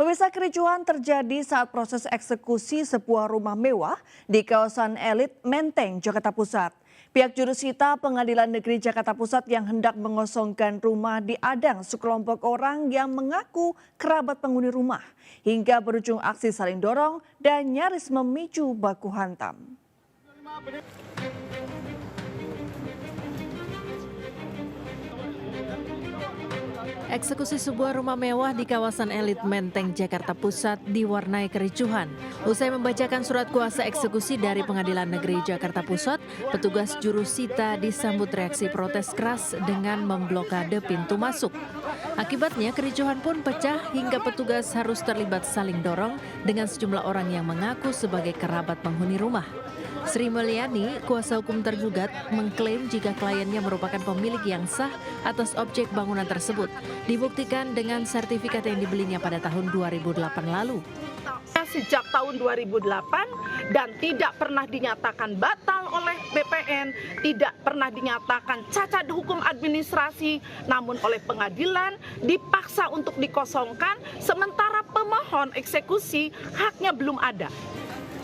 Pemirsa, kericuhan terjadi saat proses eksekusi sebuah rumah mewah di kawasan elit Menteng, Jakarta Pusat. Pihak jurusita Pengadilan Negeri Jakarta Pusat yang hendak mengosongkan rumah diadang sekelompok orang yang mengaku kerabat penghuni rumah, hingga berujung aksi saling dorong dan nyaris memicu baku hantam. Eksekusi sebuah rumah mewah di kawasan elit Menteng, Jakarta Pusat diwarnai kericuhan. Usai membacakan surat kuasa eksekusi dari Pengadilan Negeri Jakarta Pusat, petugas jurusita disambut reaksi protes keras dengan memblokade pintu masuk. Akibatnya kericuhan pun pecah hingga petugas harus terlibat saling dorong dengan sejumlah orang yang mengaku sebagai kerabat penghuni rumah. Sri Mulyani, kuasa hukum tergugat, mengklaim jika kliennya merupakan pemilik yang sah atas objek bangunan tersebut, dibuktikan dengan sertifikat yang dibelinya pada tahun 2008 lalu. Sejak tahun 2008 dan tidak pernah dinyatakan batal oleh BPN, tidak pernah dinyatakan cacat hukum administrasi, namun oleh pengadilan dipaksa untuk dikosongkan, sementara pemohon eksekusi haknya belum ada.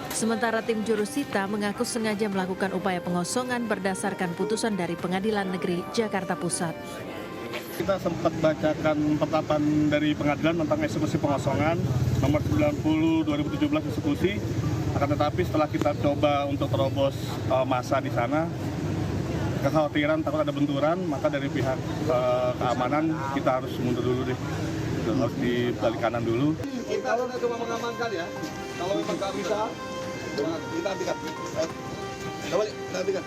Sementara tim jurusita mengaku sengaja melakukan upaya pengosongan berdasarkan putusan dari Pengadilan Negeri Jakarta Pusat. Kita sempat bacakan penetapan dari pengadilan tentang eksekusi pengosongan nomor 90 2017 eksekusi. Akan tetapi setelah kita coba untuk terobos massa di sana, kekhawatiran takut ada benturan, maka dari pihak keamanan kita harus mundur dulu deh. Harus di balik kanan dulu. Kita cuma mengamankan ya. Kalau memang nggak bisa, kita hentikan. Kita hentikan.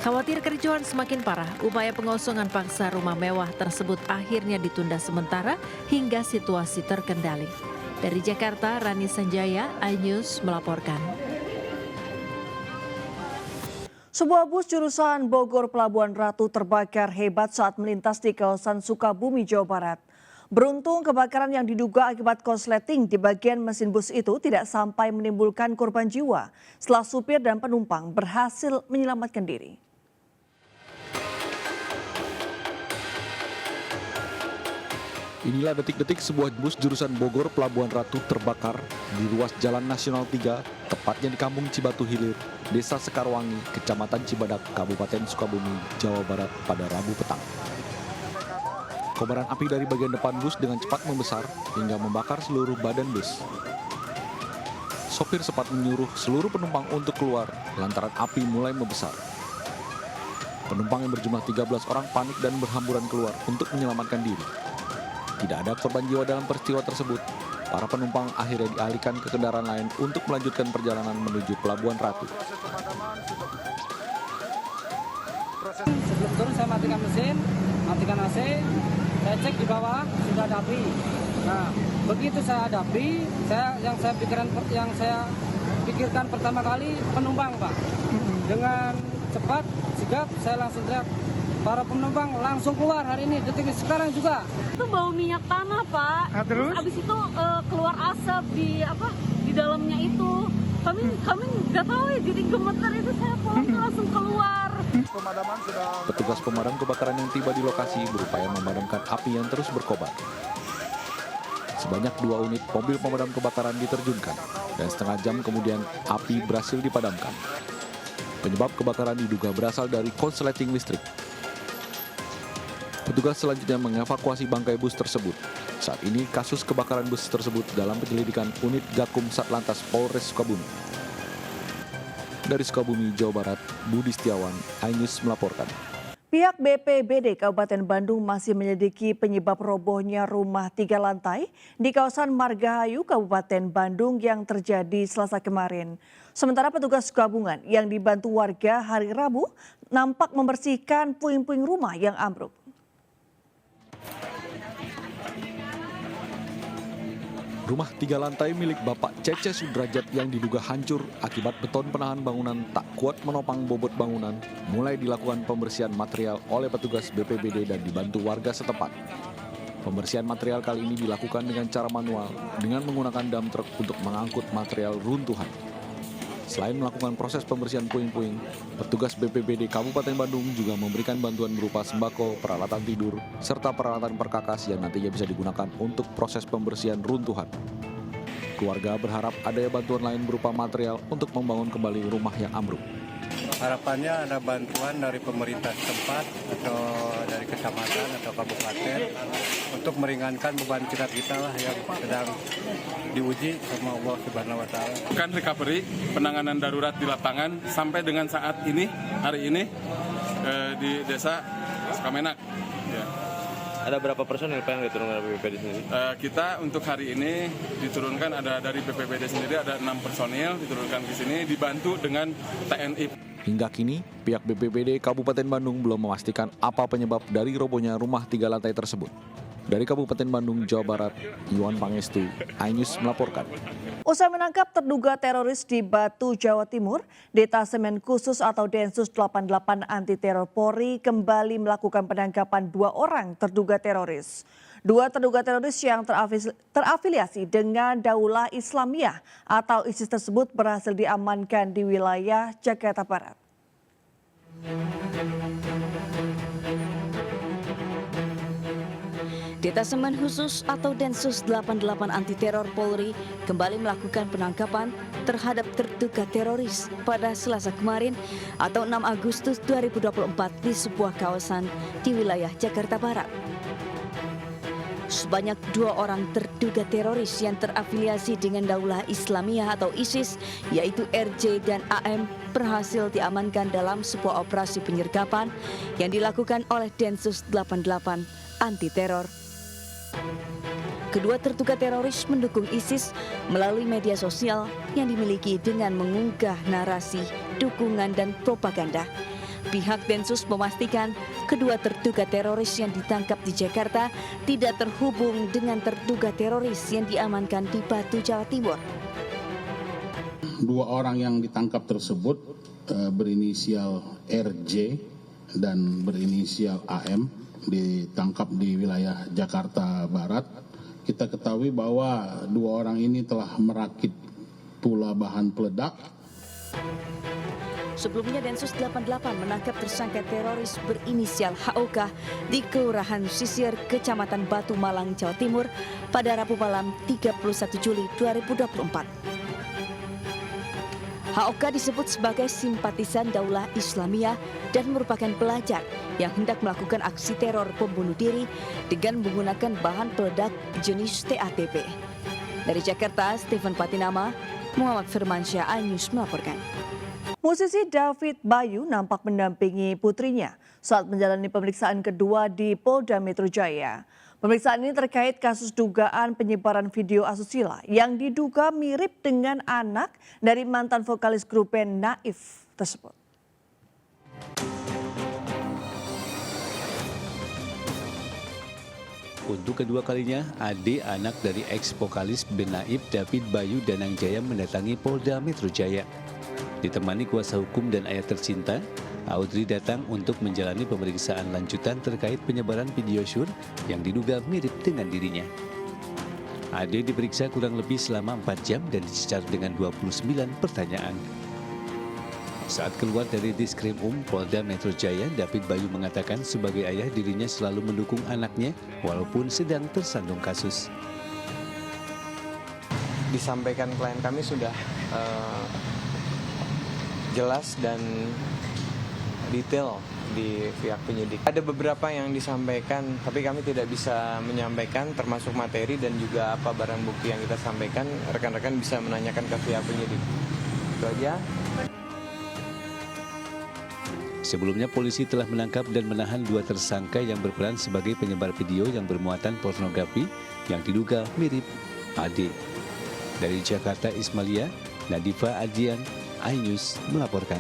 Khawatir kericuhan semakin parah, upaya pengosongan paksa rumah mewah tersebut akhirnya ditunda sementara hingga situasi terkendali. Dari Jakarta, Rani Sanjaya, iNews melaporkan. Sebuah bus jurusan Bogor Pelabuhan Ratu terbakar hebat saat melintas di kawasan Sukabumi, Jawa Barat. Beruntung kebakaran yang diduga akibat korsleting di bagian mesin bus itu tidak sampai menimbulkan korban jiwa setelah supir dan penumpang berhasil menyelamatkan diri. Inilah detik-detik sebuah bus jurusan Bogor Pelabuhan Ratu terbakar di ruas Jalan Nasional 3, tepatnya di Kampung Cibatu Hilir, Desa Sekarwangi, Kecamatan Cibadak, Kabupaten Sukabumi, Jawa Barat pada Rabu petang. Kobaran api dari bagian depan bus dengan cepat membesar hingga membakar seluruh badan bus. Sopir sempat menyuruh seluruh penumpang untuk keluar lantaran api mulai membesar. Penumpang yang berjumlah 13 orang panik dan berhamburan keluar untuk menyelamatkan diri. Tidak ada korban jiwa dalam peristiwa tersebut. Para penumpang akhirnya dialihkan ke kendaraan lain untuk melanjutkan perjalanan menuju Pelabuhan Ratu. Sebelum turun saya matikan mesin, matikan AC, saya cek di bawah sudah ada api. Nah, begitu saya ada api, yang saya pikirkan pertama kali penumpang, Pak. Dengan cepat, sigap, saya langsung teriak. Para penumpang langsung keluar hari ini, detik sekarang juga. Itu bau minyak tanah, Pak. Nah, terus? Abis itu keluar asap di dalamnya itu. Kami nggak tahu ya, jadi gemeter itu saya langsung keluar. Petugas pemadam kebakaran yang tiba di lokasi berupaya memadamkan api yang terus berkobar. Sebanyak 2 unit mobil pemadam kebakaran diterjunkan dan setengah jam kemudian api berhasil dipadamkan. Penyebab kebakaran diduga berasal dari korsleting listrik. Petugas selanjutnya mengevakuasi bangkai bus tersebut. Saat ini kasus kebakaran bus tersebut dalam penyelidikan unit Gakum Satlantas Polres Sukabumi. Dari Sukabumi, Jawa Barat, Budi Setiawan, iNews melaporkan. Pihak BPBD Kabupaten Bandung masih menyelidiki penyebab robohnya rumah 3 lantai di kawasan Margahayu, Kabupaten Bandung yang terjadi Selasa kemarin. Sementara petugas gabungan yang dibantu warga hari Rabu nampak membersihkan puing-puing rumah yang ambruk. Rumah 3 lantai milik Bapak Cece Sudrajat yang diduga hancur akibat beton penahan bangunan tak kuat menopang bobot bangunan mulai dilakukan pembersihan material oleh petugas BPBD dan dibantu warga setempat. Pembersihan material kali ini dilakukan dengan cara manual dengan menggunakan dump truck untuk mengangkut material runtuhan. Selain melakukan proses pembersihan puing-puing, petugas BPBD Kabupaten Bandung juga memberikan bantuan berupa sembako, peralatan tidur, serta peralatan perkakas yang nantinya bisa digunakan untuk proses pembersihan runtuhan. Keluarga berharap adanya bantuan lain berupa material untuk membangun kembali rumah yang ambruk. Harapannya ada bantuan dari pemerintah setempat atau dari kecamatan atau kabupaten untuk meringankan beban kita lah yang sedang diuji sama Allah Subhanahu wa Ta'ala. Kan recovery, penanganan darurat di lapangan sampai dengan saat ini, hari ini di desa Sukamenak. Ya. Ada berapa personil Pak yang diturunkan dari BPBD sendiri? Kita untuk hari ini diturunkan ada dari BPBD sendiri ada 6 personil diturunkan ke sini dibantu dengan TNI. Hingga kini, pihak BPBD Kabupaten Bandung belum memastikan apa penyebab dari robohnya rumah 3 lantai tersebut. Dari Kabupaten Bandung, Jawa Barat, Iwan Pangestu, iNews melaporkan. Usai menangkap terduga teroris di Batu, Jawa Timur, Detasemen Khusus atau Densus 88 Anti Teror Polri kembali melakukan penangkapan 2 orang terduga teroris. 2 terduga teroris yang terafiliasi dengan Daulah Islamiyah atau ISIS tersebut berhasil diamankan di wilayah Jakarta Barat. Detasemen Khusus atau Densus 88 Anti Teror Polri kembali melakukan penangkapan terhadap terduga teroris pada Selasa kemarin atau 6 Agustus 2024 di sebuah kawasan di wilayah Jakarta Barat. Sebanyak 2 orang terduga teroris yang terafiliasi dengan Daulah Islamiyah atau ISIS, yaitu RJ dan AM, berhasil diamankan dalam sebuah operasi penyergapan yang dilakukan oleh Densus 88 Anti Teror. Kedua terduga teroris mendukung ISIS melalui media sosial yang dimiliki dengan mengunggah narasi, dukungan, dan propaganda. Pihak Densus memastikan kedua terduga teroris yang ditangkap di Jakarta tidak terhubung dengan terduga teroris yang diamankan di Batu, Jawa Timur. 2 orang yang ditangkap tersebut berinisial RJ dan berinisial AM ditangkap di wilayah Jakarta Barat. Kita ketahui bahwa 2 orang ini telah merakit pula bahan peledak. Sebelumnya Densus 88 menangkap tersangka teroris berinisial HOK di Kelurahan Sisir, Kecamatan Batu Malang, Jawa Timur pada Rabu malam 31 Juli 2024. HOK disebut sebagai simpatisan Daulah Islamiyah dan merupakan pelajar yang hendak melakukan aksi teror pembunuh diri dengan menggunakan bahan peledak jenis TATP. Dari Jakarta, Stephen Patinama, Muhammad Firmansyah, iNews melaporkan. Musisi David Bayu nampak mendampingi putrinya saat menjalani pemeriksaan kedua di Polda Metro Jaya. Pemeriksaan ini terkait kasus dugaan penyebaran video asusila yang diduga mirip dengan anak dari mantan vokalis grup band Naif tersebut. Untuk kedua kalinya, Ade, anak dari ex-vokalis band Naif David Bayu Danangjaya mendatangi Polda Metro Jaya. Ditemani kuasa hukum dan ayah tercinta, Audrey datang untuk menjalani pemeriksaan lanjutan terkait penyebaran video syur yang diduga mirip dengan dirinya. Ade diperiksa kurang lebih selama 4 jam dan dicecar dengan 29 pertanyaan. Saat keluar dari Diskrim Polda Metro Jaya, David Bayu mengatakan sebagai ayah dirinya selalu mendukung anaknya walaupun sedang tersandung kasus. Disampaikan klien kami sudah jelas dan detail di pihak penyidik. Ada beberapa yang disampaikan, tapi kami tidak bisa menyampaikan termasuk materi dan juga apa barang bukti yang kita sampaikan. Rekan-rekan bisa menanyakan ke pihak penyidik. Itu aja. Sebelumnya polisi telah menangkap dan menahan 2 tersangka yang berperan sebagai penyebar video yang bermuatan pornografi yang diduga mirip Ade. Dari Jakarta, Ismalia, Nadifa Adian, iNews melaporkan.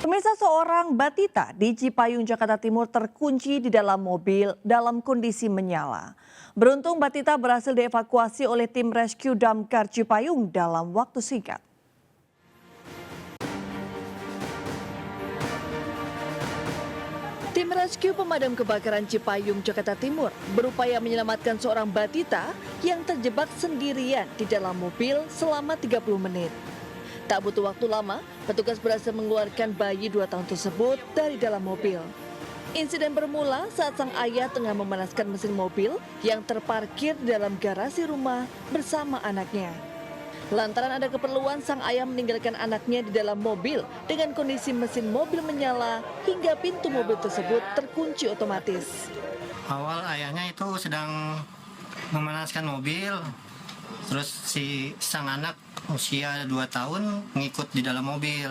Pemirsa, seorang batita di Cipayung, Jakarta Timur terkunci di dalam mobil dalam kondisi menyala. Beruntung batita berhasil dievakuasi oleh tim rescue damkar Cipayung dalam waktu singkat. Tim rescue pemadam kebakaran Cipayung, Jakarta Timur berupaya menyelamatkan seorang batita yang terjebak sendirian di dalam mobil selama 30 menit. Tak butuh waktu lama, petugas berhasil mengeluarkan bayi 2 tahun tersebut dari dalam mobil. Insiden bermula saat sang ayah tengah memanaskan mesin mobil yang terparkir di dalam garasi rumah bersama anaknya. Lantaran ada keperluan, sang ayah meninggalkan anaknya di dalam mobil dengan kondisi mesin mobil menyala hingga pintu mobil tersebut terkunci otomatis. Awal ayahnya itu sedang memanaskan mobil, terus si sang anak usia 2 tahun ngikut di dalam mobil.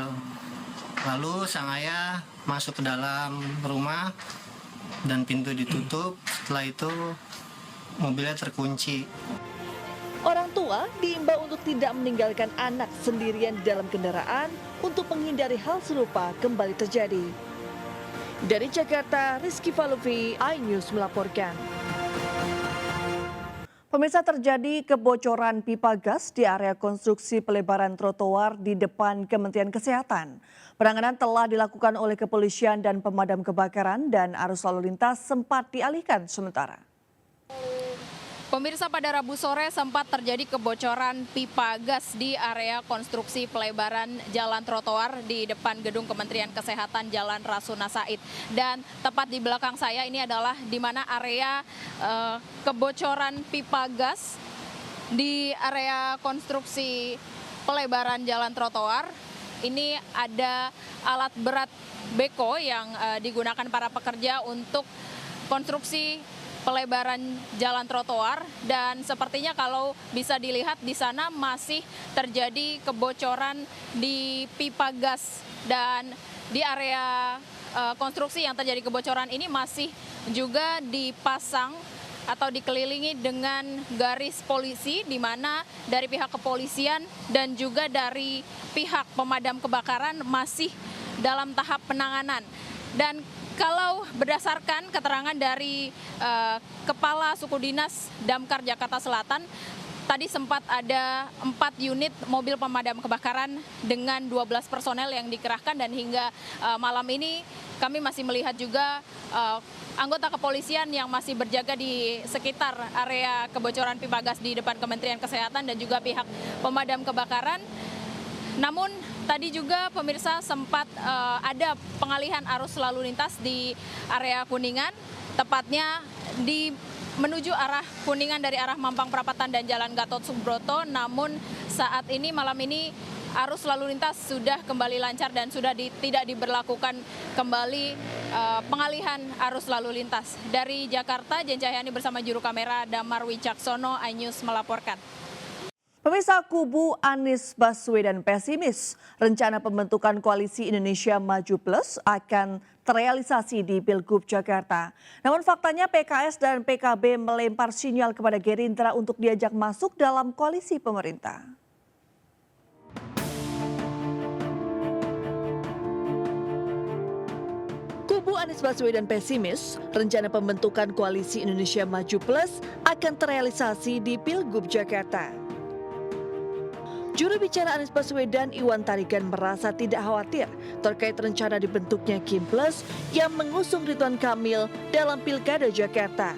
Lalu sang ayah masuk ke dalam rumah dan pintu ditutup, setelah itu mobilnya terkunci. Orang tua diimbau untuk tidak meninggalkan anak sendirian di dalam kendaraan untuk menghindari hal serupa kembali terjadi. Dari Jakarta, Rizky Faluvi, iNews melaporkan. Pemirsa, terjadi kebocoran pipa gas di area konstruksi pelebaran trotoar di depan Kementerian Kesehatan. Penanganan telah dilakukan oleh kepolisian dan pemadam kebakaran dan arus lalu lintas sempat dialihkan sementara. Pemirsa, pada Rabu sore sempat terjadi kebocoran pipa gas di area konstruksi pelebaran jalan trotoar di depan gedung Kementerian Kesehatan Jalan Rasuna Said. Dan tepat di belakang saya ini adalah di mana area kebocoran pipa gas di area konstruksi pelebaran jalan trotoar. Ini ada alat berat beko yang digunakan para pekerja untuk konstruksi pelebaran jalan trotoar, dan sepertinya kalau bisa dilihat di sana masih terjadi kebocoran di pipa gas, dan di area konstruksi yang terjadi kebocoran ini masih juga dipasang atau dikelilingi dengan garis polisi, di mana dari pihak kepolisian dan juga dari pihak pemadam kebakaran masih dalam tahap penanganan. Dan kalau berdasarkan keterangan dari Kepala Suku Dinas Damkar Jakarta Selatan, tadi sempat ada 4 unit mobil pemadam kebakaran dengan 12 personel yang dikerahkan, dan hingga malam ini kami masih melihat juga anggota kepolisian yang masih berjaga di sekitar area kebocoran pipa gas di depan Kementerian Kesehatan dan juga pihak pemadam kebakaran. Namun tadi juga pemirsa sempat ada pengalihan arus lalu lintas di area Kuningan, tepatnya menuju arah Kuningan dari arah Mampang Perapatan dan Jalan Gatot Subroto. Namun saat ini, malam ini, arus lalu lintas sudah kembali lancar dan sudah tidak diberlakukan kembali pengalihan arus lalu lintas. Dari Jakarta, Jen Cahyani bersama juru kamera Damar Wicaksono, iNews melaporkan. Pemirsa, kubu Anies Baswedan pesimis rencana pembentukan koalisi Indonesia Maju Plus akan terrealisasi di Pilgub Jakarta. Namun faktanya PKS dan PKB melempar sinyal kepada Gerindra untuk diajak masuk dalam koalisi pemerintah. Kubu Anies Baswedan pesimis rencana pembentukan koalisi Indonesia Maju Plus akan terrealisasi di Pilgub Jakarta. Juru bicara Anies Baswedan, Iwan Tarigan, merasa tidak khawatir terkait rencana dibentuknya Kim Plus yang mengusung Ridwan Kamil dalam Pilkada Jakarta.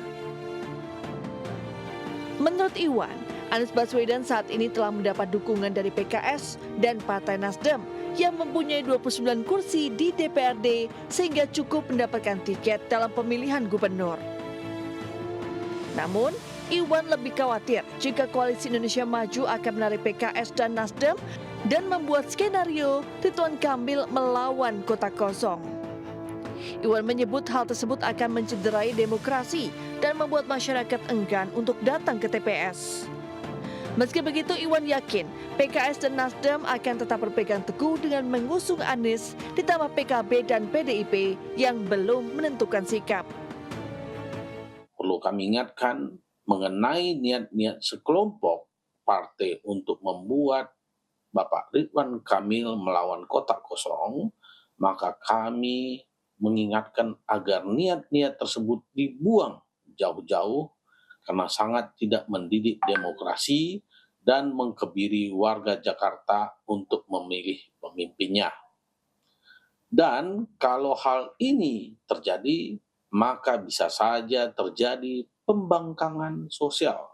Menurut Iwan, Anies Baswedan saat ini telah mendapat dukungan dari PKS dan Partai Nasdem yang mempunyai 29 kursi di DPRD sehingga cukup mendapatkan tiket dalam pemilihan gubernur. Namun, Iwan lebih khawatir jika koalisi Indonesia Maju akan menarik PKS dan Nasdem dan membuat skenario Ridwan Kamil melawan kota kosong. Iwan menyebut hal tersebut akan mencederai demokrasi dan membuat masyarakat enggan untuk datang ke TPS. Meski begitu, Iwan yakin PKS dan Nasdem akan tetap berpegang teguh dengan mengusung Anies ditambah PKB dan PDIP yang belum menentukan sikap. Perlu kami ingatkan mengenai niat-niat sekelompok partai untuk membuat Bapak Ridwan Kamil melawan kotak kosong, maka kami mengingatkan agar niat-niat tersebut dibuang jauh-jauh karena sangat tidak mendidik demokrasi dan mengkebiri warga Jakarta untuk memilih pemimpinnya. Dan kalau hal ini terjadi, maka bisa saja terjadi pembangkangan sosial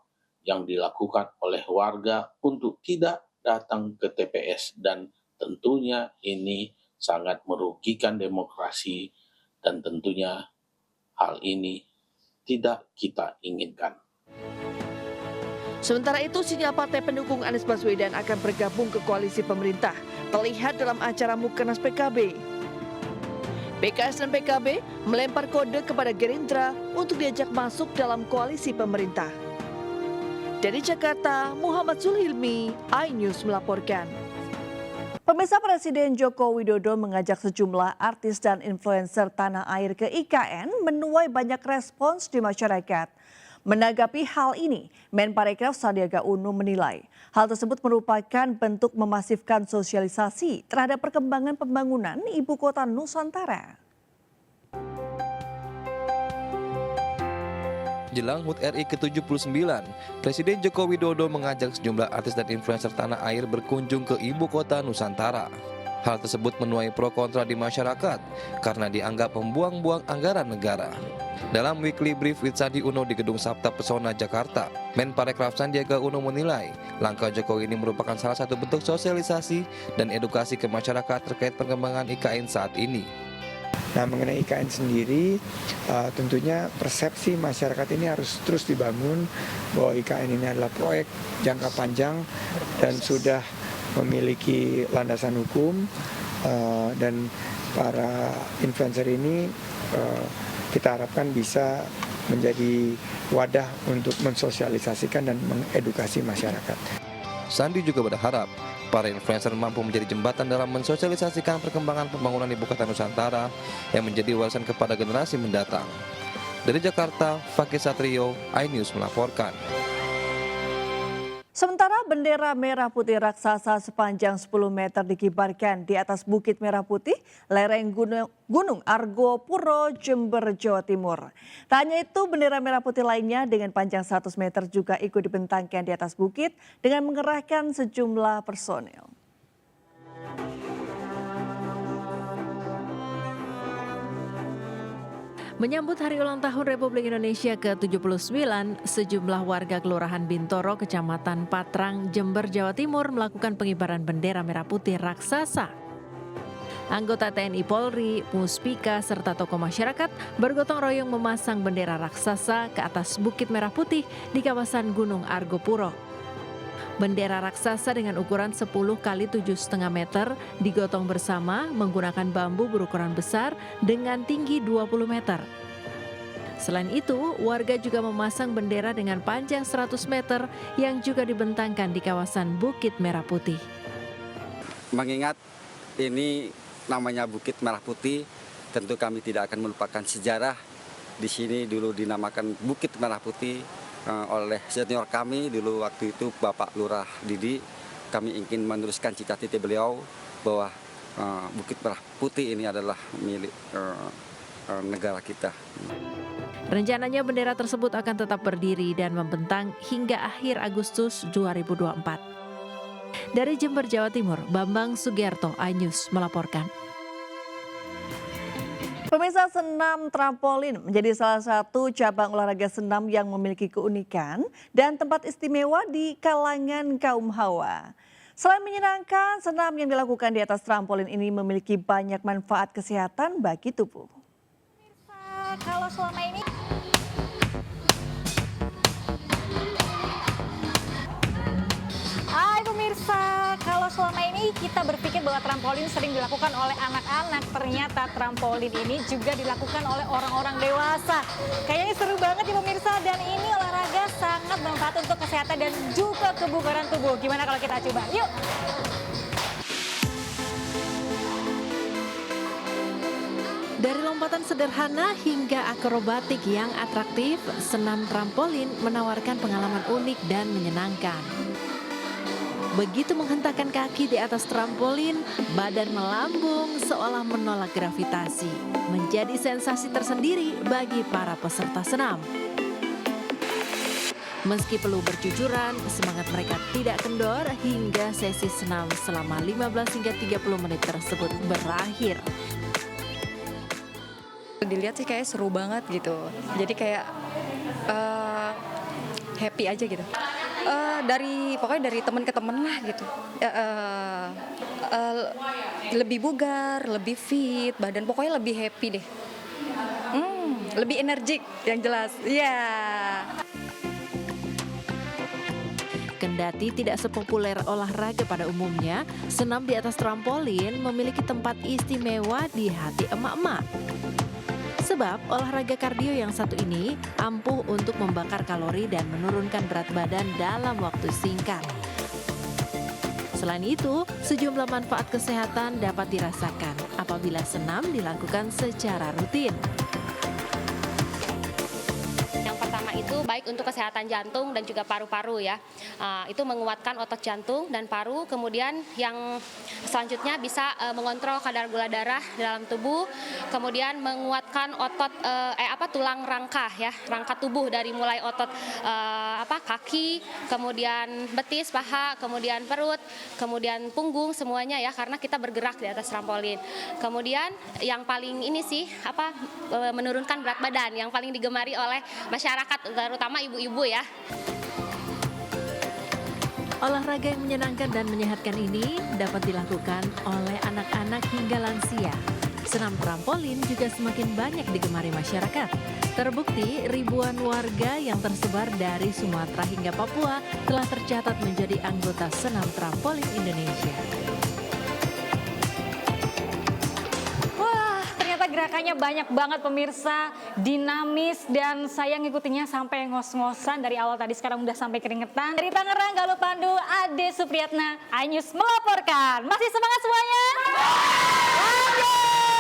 yang dilakukan oleh warga untuk tidak datang ke TPS, dan tentunya ini sangat merugikan demokrasi dan tentunya hal ini tidak kita inginkan. Sementara itu, sinyal partai pendukung Anies Baswedan akan bergabung ke koalisi pemerintah terlihat dalam acara Mukernas PKB. PKS dan PKB melempar kode kepada Gerindra untuk diajak masuk dalam koalisi pemerintah. Dari Jakarta, Muhammad Zulhilmi, iNews melaporkan. Pemirsa, Presiden Joko Widodo mengajak sejumlah artis dan influencer tanah air ke IKN menuai banyak respons di masyarakat. Menanggapi hal ini, Menparekraf Sandiaga Uno menilai hal tersebut merupakan bentuk memasifkan sosialisasi terhadap perkembangan pembangunan ibu kota Nusantara. Jelang HUT RI ke-79, Presiden Joko Widodo mengajak sejumlah artis dan influencer tanah air berkunjung ke ibu kota Nusantara. Hal tersebut menuai pro kontra di masyarakat karena dianggap membuang-buang anggaran negara. Dalam weekly brief with Sandi Uno di Gedung Sabta Pesona, Jakarta, Menparekraf Sandiaga Uno menilai langkah Jokowi ini merupakan salah satu bentuk sosialisasi dan edukasi ke masyarakat terkait perkembangan IKN saat ini. Nah, mengenai IKN sendiri, tentunya persepsi masyarakat ini harus terus dibangun bahwa IKN ini adalah proyek jangka panjang dan sudah memiliki landasan hukum, dan para influencer ini kita harapkan bisa menjadi wadah untuk mensosialisasikan dan mengedukasi masyarakat. Sandi juga berharap para influencer mampu menjadi jembatan dalam mensosialisasikan perkembangan pembangunan ibu kota Nusantara yang menjadi warisan kepada generasi mendatang. Dari Jakarta, Fakih Satrio, iNews melaporkan. Sementara bendera merah putih raksasa sepanjang 10 meter dikibarkan di atas Bukit Merah Putih, lereng Gunung Argo Puro, Jember, Jawa Timur. Tak hanya itu, bendera merah putih lainnya dengan panjang 100 meter juga ikut dibentangkan di atas bukit dengan mengerahkan sejumlah personel. Menyambut Hari Ulang Tahun Republik Indonesia ke-79, sejumlah warga Kelurahan Bintoro, Kecamatan Patrang, Jember, Jawa Timur melakukan pengibaran bendera merah putih raksasa. Anggota TNI Polri, Muspika, serta tokoh masyarakat bergotong royong memasang bendera raksasa ke atas Bukit Merah Putih di kawasan Gunung Argo Puro. Bendera raksasa dengan ukuran 10 x 7,5 meter digotong bersama menggunakan bambu berukuran besar dengan tinggi 20 meter. Selain itu, warga juga memasang bendera dengan panjang 100 meter yang juga dibentangkan di kawasan Bukit Merah Putih. Mengingat ini namanya Bukit Merah Putih, tentu kami tidak akan melupakan sejarah. Di sini dulu dinamakan Bukit Merah Putih oleh senior kami dulu waktu itu Bapak Lurah Didi. Kami ingin meneruskan cita-cita beliau bahwa Bukit Merah Putih ini adalah milik negara kita. Rencananya bendera tersebut akan tetap berdiri dan membentang hingga akhir Agustus 2024. Dari Jember, Jawa Timur, Bambang Sugiarto, iNews melaporkan. Pemirsa, senam trampolin menjadi salah satu cabang olahraga senam yang memiliki keunikan dan tempat istimewa di kalangan kaum hawa. Selain menyenangkan, senam yang dilakukan di atas trampolin ini memiliki banyak manfaat kesehatan bagi tubuh. Kalau selama ini pemirsa, kalau selama ini kita berpikir bahwa trampolin sering dilakukan oleh anak-anak, ternyata trampolin ini juga dilakukan oleh orang-orang dewasa. Kayaknya seru banget ya pemirsa, dan ini olahraga sangat bermanfaat untuk kesehatan dan juga kebugaran tubuh. Gimana kalau kita coba? Yuk! Dari lompatan sederhana hingga akrobatik yang atraktif, senam trampolin menawarkan pengalaman unik dan menyenangkan. Begitu menghentakkan kaki di atas trampolin, badan melambung seolah menolak gravitasi. Menjadi sensasi tersendiri bagi para peserta senam. Meski perlu bercucuran, semangat mereka tidak kendor hingga sesi senam selama 15 hingga 30 menit tersebut berakhir. Dilihat sih kayak seru banget gitu. Jadi kayak happy aja gitu. Pokoknya dari teman ke teman lah gitu. Lebih bugar, lebih fit, badan pokoknya lebih happy deh. Lebih energik yang jelas. Iya. Kendati tidak sepopuler olahraga pada umumnya, senam di atas trampolin memiliki tempat istimewa di hati emak-emak. Sebab olahraga kardio yang satu ini ampuh untuk membakar kalori dan menurunkan berat badan dalam waktu singkat. Selain itu, sejumlah manfaat kesehatan dapat dirasakan apabila senam dilakukan secara rutin. Itu baik untuk kesehatan jantung dan juga paru-paru ya. Itu menguatkan otot jantung dan paru. Kemudian yang selanjutnya bisa mengontrol kadar gula darah dalam tubuh. Kemudian menguatkan otot tulang rangka ya, rangka tubuh dari mulai otot kaki, kemudian betis, paha, kemudian perut, kemudian punggung semuanya ya, karena kita bergerak di atas trampolin. Kemudian yang paling ini sih menurunkan berat badan yang paling digemari oleh masyarakat, terutama ibu-ibu ya. Olahraga yang menyenangkan dan menyehatkan ini dapat dilakukan oleh anak-anak hingga lansia. Senam trampolin juga semakin banyak digemari masyarakat. Terbukti ribuan warga yang tersebar dari Sumatera hingga Papua telah tercatat menjadi anggota senam trampolin Indonesia. Gerakannya banyak banget pemirsa, dinamis, dan saya ngikutinya sampai ngos-ngosan dari awal tadi, sekarang udah sampai keringetan. Dari Tangerang, Galuh Pandu, Ade Supriyatna, iNews melaporkan. Masih semangat semuanya? Lanjut!